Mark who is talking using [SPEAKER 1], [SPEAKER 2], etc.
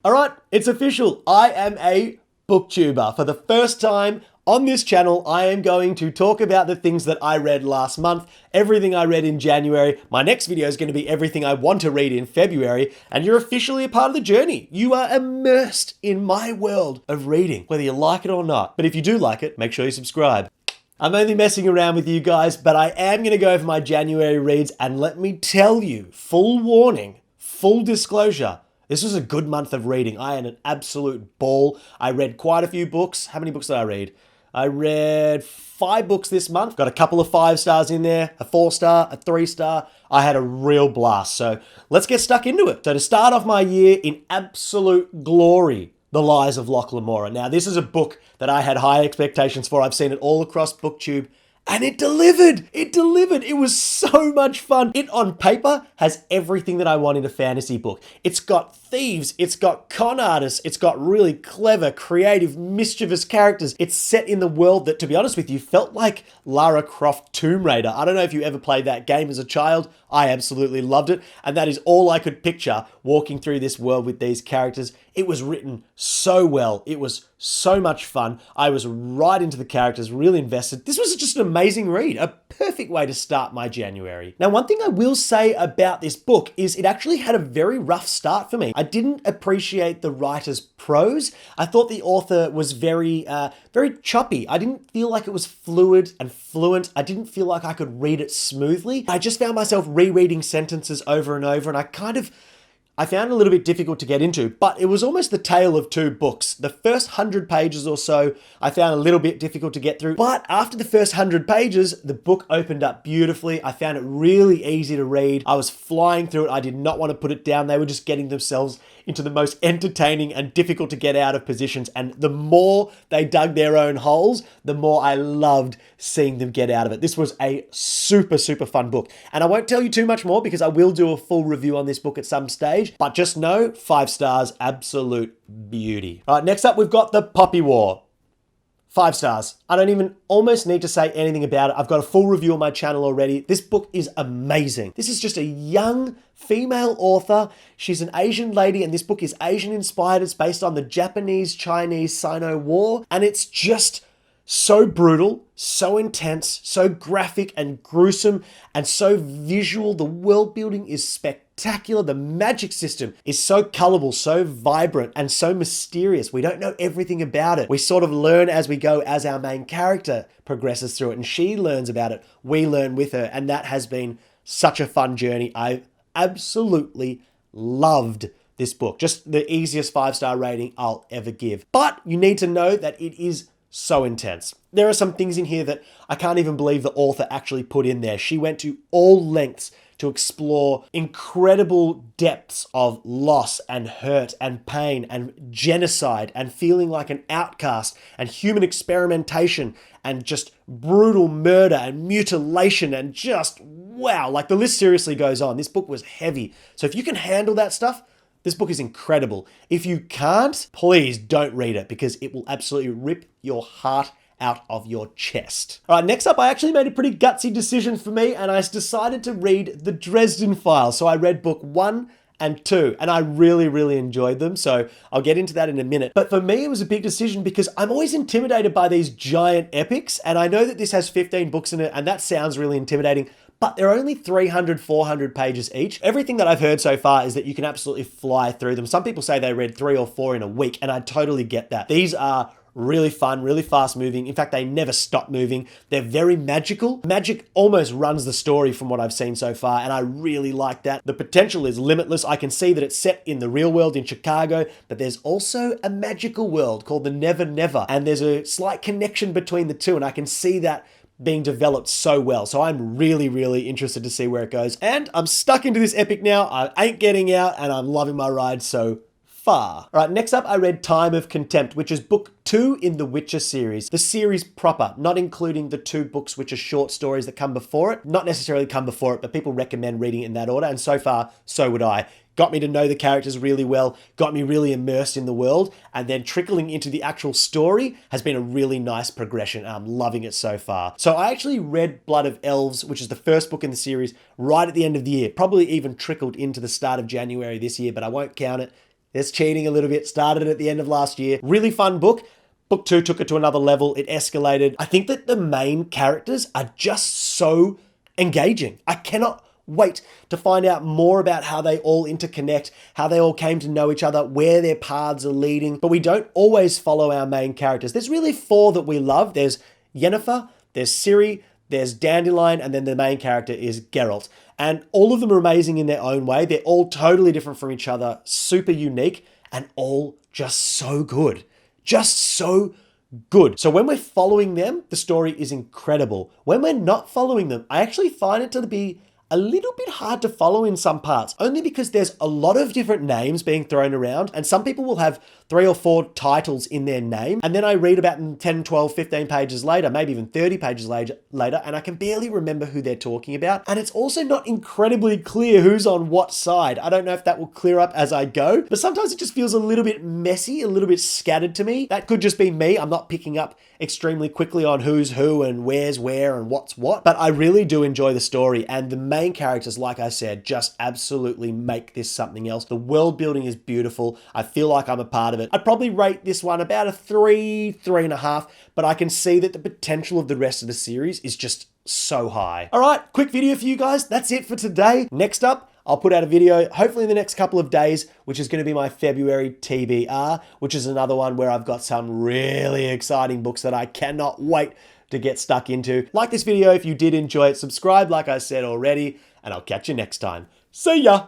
[SPEAKER 1] All right, it's official. I am a booktuber. For the first time on this channel, I am going to talk about the things that I read last month, everything I read in January. My next video is going to be everything I want to read in February, and you're officially a part of the journey. You are immersed in my world of reading, whether you like it or not. But if you do like it, make sure you subscribe. I'm only messing around with you guys, but I am going to go over my January reads, and let me tell you, full warning, full disclosure, this was a good month of reading. I had an absolute ball. I read quite a few books. How many books did I read? I read 5 books this month. Got a couple of 5 stars in there, a 4-star, a 3-star. I had a real blast. So let's get stuck into it. So to start off my year in absolute glory, The Lies of Locke Lamora. Now, this is a book that I had high expectations for. I've seen it all across BookTube. And it delivered. It delivered. It was so much fun. It on paper has everything that I want in a fantasy book. It's got thieves. It's got con artists. It's got really clever, creative, mischievous characters. It's set in the world that, to be honest with you, felt like Lara Croft Tomb Raider. I don't know if you ever played that game as a child. I absolutely loved it. And that is all I could picture walking through this world with these characters. It was written so well. It was so much fun. I was right into the characters, really invested. This was just an amazing read, a perfect way to start my January. Now, one thing I will say about this book is it actually had a very rough start for me. I didn't appreciate the writer's prose. I thought the author was very choppy. I didn't feel like it was fluid and fluent. I didn't feel like I could read it smoothly. I just found myself rereading sentences over and over, and I found it a little bit difficult to get into, but it was almost the tale of two books. The first 100 pages or so, I found a little bit difficult to get through, but after the first 100 pages, the book opened up beautifully. I found it really easy to read. I was flying through it. I did not want to put it down. They were just getting themselves into the most entertaining and difficult to get out of positions, and the more they dug their own holes, the more I loved seeing them get out of it. This was a super fun book, and I won't tell you too much more because I will do a full review on this book at some stage, but just know 5 stars, absolute beauty. All right, next up we've got The Poppy War. 5 stars. I don't even almost need to say anything about it. I've got a full review on my channel already. This book is amazing. This is just a young female author. She's an Asian lady, and this book is Asian inspired. It's based on the Japanese-Chinese Sino War, and it's just so brutal, so intense, so graphic and gruesome, and so visual. The world building is spectacular. The magic system is so colorful, so vibrant, and so mysterious. We don't know everything about it. We sort of learn as we go as our main character progresses through it, and she learns about it. We learn with her, and that has been such a fun journey. I absolutely loved this book. Just the easiest 5-star rating I'll ever give. But you need to know that it is so intense. There are some things in here that I can't even believe the author actually put in there. She went to all lengths to explore incredible depths of loss and hurt and pain and genocide and feeling like an outcast and human experimentation and just brutal murder and mutilation and just wow, like the list seriously goes on. This book was heavy. So if you can handle that stuff, this book is incredible. If you can't, please don't read it because it will absolutely rip your heart out of your chest. All right, next up, I actually made a pretty gutsy decision for me, and I decided to read The Dresden Files. So I read book 1 and 2, and I really enjoyed them. So I'll get into that in a minute. But for me, it was a big decision because I'm always intimidated by these giant epics, and I know that this has 15 books in it, and that sounds really intimidating, but they're only 300, 400 pages each. Everything that I've heard so far is that you can absolutely fly through them. Some people say they read 3 or 4 in a week, and I totally get that. These are really fun, really fast moving. In fact, they never stop moving. They're very magical. Magic almost runs the story from what I've seen so far, and I really like that. The potential is limitless. I can see that it's set in the real world in Chicago, but there's also a magical world called the Never Never, and there's a slight connection between the two, and I can see that being developed so well. So I'm really interested to see where it goes. And I'm stuck into this epic now. I ain't getting out, and I'm loving my ride so far. All right, next up, I read Time of Contempt, which is book 2 in the Witcher series. The series proper, not including the 2 books which are short stories that come before it. Not necessarily come before it, but people recommend reading it in that order, and so far, so would I. Got me to know the characters really well, got me really immersed in the world, and then trickling into the actual story has been a really nice progression. I'm loving it so far. So I actually read Blood of Elves, which is the first book in the series, right at the end of the year. Probably even trickled into the start of January this year, but I won't count it. There's cheating a little bit. Started at the end of last year. Really fun book. Book 2 took it to another level. It escalated. I think that the main characters are just so engaging. I cannot wait to find out more about how they all interconnect, how they all came to know each other, where their paths are leading. But we don't always follow our main characters. There's really 4 that we love. There's Yennefer, there's Ciri, there's Dandelion, and then the main character is Geralt. And all of them are amazing in their own way. They're all totally different from each other, super unique, and all just so good. Just so good. So when we're following them, the story is incredible. When we're not following them, I actually find it to be a little bit hard to follow in some parts, only because there's a lot of different names being thrown around, and some people will have 3 or 4 titles in their name, and then I read about them 10, 12, 15 pages later, maybe even 30 pages later, and I can barely remember who they're talking about, and it's also not incredibly clear who's on what side. I don't know if that will clear up as I go, but sometimes it just feels a little bit messy, a little bit scattered to me. That could just be me. I'm not picking up extremely quickly on who's who and where's where and what's what, but I really do enjoy the story, and the main characters, like I said, just absolutely make this something else. The world building is beautiful. I feel like I'm a part of it. I'd probably rate this one about a 3, 3.5, but I can see that the potential of the rest of the series is just so high. All right, quick video for you guys. That's it for today. Next up, I'll put out a video, hopefully in the next couple of days, which is going to be my February TBR, which is another one where I've got some really exciting books that I cannot wait to get stuck into. Like this video if you did enjoy it, subscribe like I said already, and I'll catch you next time. See ya!